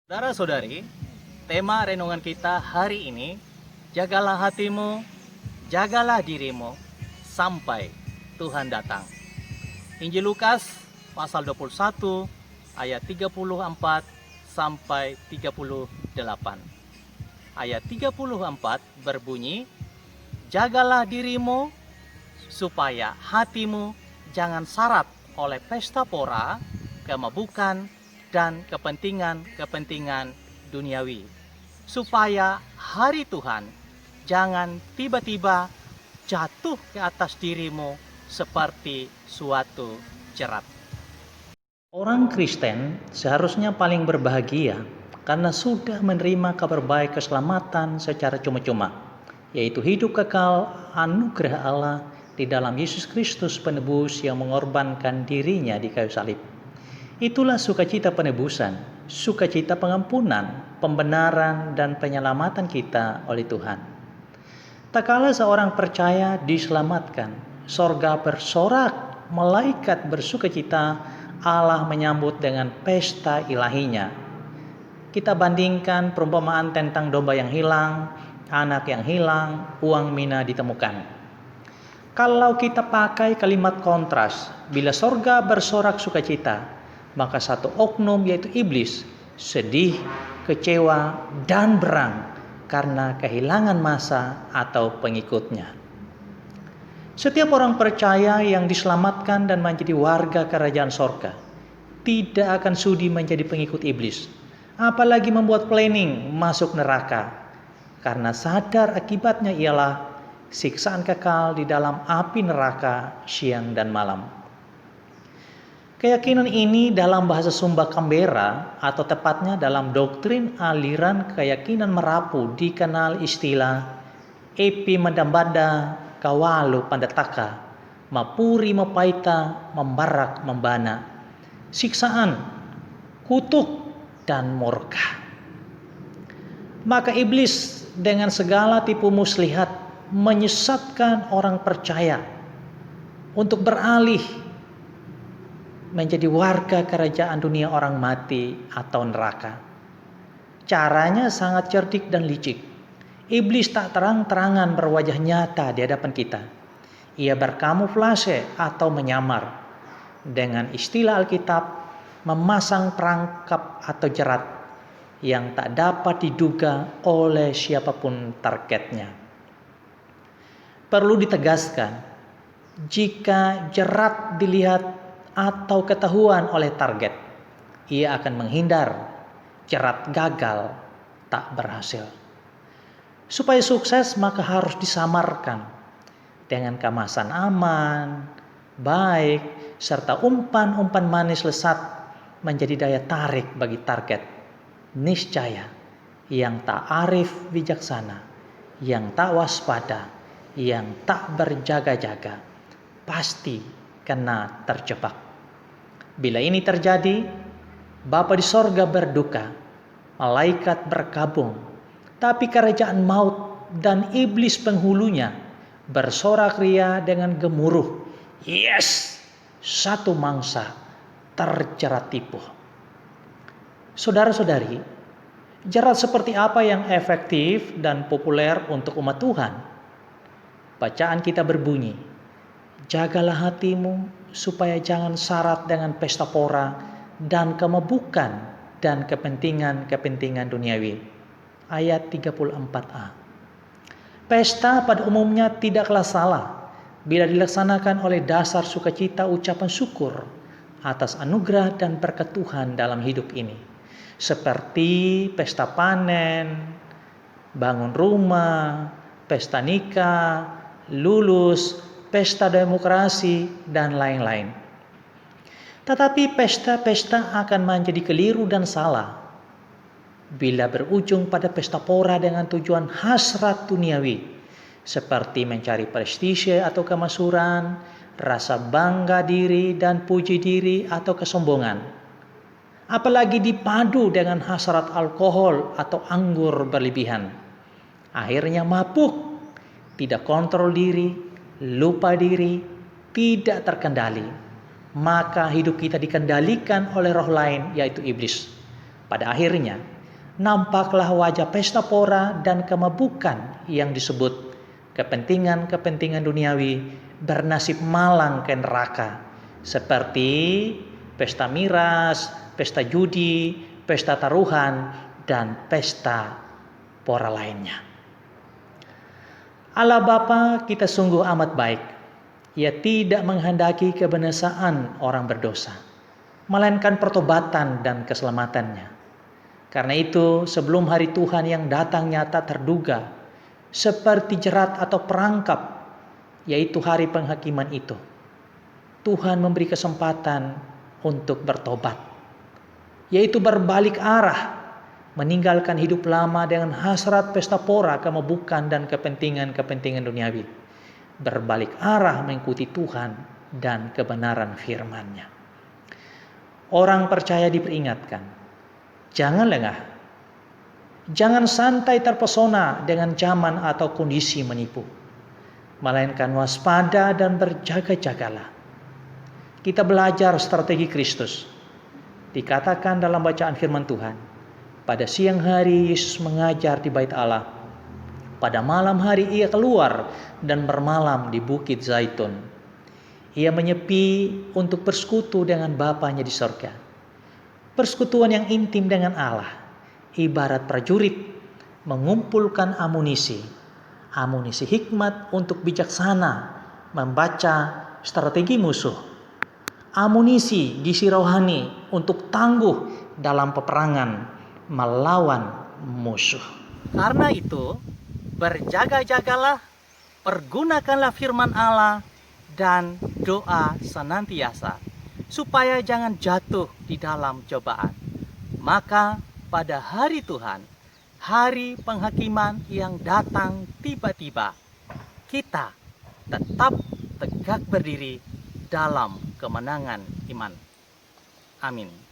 Saudara-saudari, tema renungan kita hari ini, jagalah hatimu, jagalah dirimu, sampai Tuhan datang. Injil Lukas pasal 21 ayat 34 sampai 38. Ayat 34 berbunyi, jagalah dirimu supaya hatimu jangan syarat oleh pesta pora, kemabukan, dan kepentingan duniawi, supaya hari Tuhan jangan tiba-tiba jatuh ke atas dirimu seperti suatu jerat. Orang Kristen seharusnya paling berbahagia karena sudah menerima kabar baik keselamatan secara cuma-cuma, yaitu hidup kekal anugerah Allah di dalam Yesus Kristus penebus yang mengorbankan dirinya di kayu salib. Itulah sukacita penebusan, sukacita pengampunan, pembenaran, dan penyelamatan kita oleh Tuhan. Tak kala seorang percaya diselamatkan, sorga bersorak, malaikat bersukacita, Allah menyambut dengan pesta ilahinya. Kita bandingkan perumpamaan tentang domba yang hilang, anak yang hilang, uang mina ditemukan. Kalau kita pakai kalimat kontras, bila sorga bersorak sukacita, maka satu oknum yaitu iblis sedih, kecewa, dan berang karena kehilangan masa atau pengikutnya. Setiap orang percaya yang diselamatkan dan menjadi warga kerajaan sorga tidak akan sudi menjadi pengikut iblis, apalagi membuat planning masuk neraka, karena sadar akibatnya ialah siksaan kekal di dalam api neraka siang dan malam. Keyakinan ini dalam bahasa Sumba Kambera, atau tepatnya dalam doktrin aliran keyakinan Merapu, dikenal istilah Epi Madambada Kawalu Pandataka Mapuri Mapaita Membarak Membana, siksaan, kutuk, dan murka. Maka iblis dengan segala tipu muslihat menyesatkan orang percaya untuk beralih menjadi warga kerajaan dunia orang mati atau neraka. Caranya sangat cerdik dan licik. Iblis tak terang-terangan berwajah nyata di hadapan kita. Ia berkamuflase atau menyamar. Dengan istilah Alkitab, memasang perangkap atau jerat yang tak dapat diduga oleh siapapun targetnya. Perlu ditegaskan, jika jerat dilihat atau ketahuan oleh target, ia akan menghindar. Jerat gagal, tak berhasil. Supaya sukses maka harus disamarkan dengan kemasan aman, baik, serta umpan-umpan manis lesat menjadi daya tarik bagi target. Niscaya yang tak arif bijaksana, yang tak waspada, yang tak berjaga-jaga, pasti kena terjebak. Bila ini terjadi, Bapa di sorga berduka, malaikat berkabung, tapi kerajaan maut dan iblis penghulunya bersorak ria dengan gemuruh. Yes, satu mangsa terjerat tipu. Saudara-saudari, jerat seperti apa yang efektif dan populer untuk umat Tuhan? Bacaan kita berbunyi, jagalah hatimu supaya jangan syarat dengan pesta pora dan kemabukan dan kepentingan duniawi. Ayat 34a. Pesta pada umumnya tidaklah salah bila dilaksanakan oleh dasar sukacita ucapan syukur atas anugerah dan berkat Tuhan dalam hidup ini. Seperti pesta panen, bangun rumah, pesta nikah, lulus, pesta demokrasi, dan lain-lain. Tetapi pesta-pesta akan menjadi keliru dan salah bila berujung pada pesta pora dengan tujuan hasrat duniawi, seperti mencari prestise atau kemasyhuran, rasa bangga diri dan puji diri atau kesombongan. Apalagi dipadu dengan hasrat alkohol atau anggur berlebihan. Akhirnya mabuk, tidak kontrol diri, lupa diri, tidak terkendali, maka hidup kita dikendalikan oleh roh lain, yaitu iblis. Pada akhirnya nampaklah wajah pesta pora dan kemabukan yang disebut kepentingan-kepentingan duniawi bernasib malang ke neraka, seperti pesta miras, pesta judi, pesta taruhan, dan pesta pora lainnya. Allah Bapa kita sungguh amat baik. Ia tidak menghendaki kebinasaan orang berdosa, melainkan pertobatan dan keselamatannya. Karena itu, sebelum hari Tuhan yang datang nyata terduga, seperti jerat atau perangkap, yaitu hari penghakiman itu, Tuhan memberi kesempatan untuk bertobat, yaitu berbalik arah, meninggalkan hidup lama dengan hasrat pesta pora, kemabukan, dan kepentingan-kepentingan duniawi, berbalik arah mengikuti Tuhan dan kebenaran firman-Nya. Orang percaya diperingatkan, jangan lengah, jangan santai terpesona dengan zaman atau kondisi menipu, melainkan waspada dan berjaga-jagalah. Kita belajar strategi Kristus. Dikatakan dalam bacaan firman Tuhan, pada siang hari Yesus mengajar di bait Allah. Pada malam hari ia keluar dan bermalam di Bukit Zaitun. Ia menyepi untuk bersekutu dengan Bapanya di sorga. Persekutuan yang intim dengan Allah, ibarat prajurit mengumpulkan amunisi hikmat untuk bijaksana membaca strategi musuh, amunisi gizi rohani untuk tangguh dalam peperangan melawan musuh. Karena itu, berjaga-jagalah, pergunakanlah firman Allah dan doa senantiasa, supaya jangan jatuh di dalam cobaan. Maka pada hari Tuhan, hari penghakiman yang datang tiba-tiba, kita tetap tegak berdiri dalam kemenangan iman. Amin.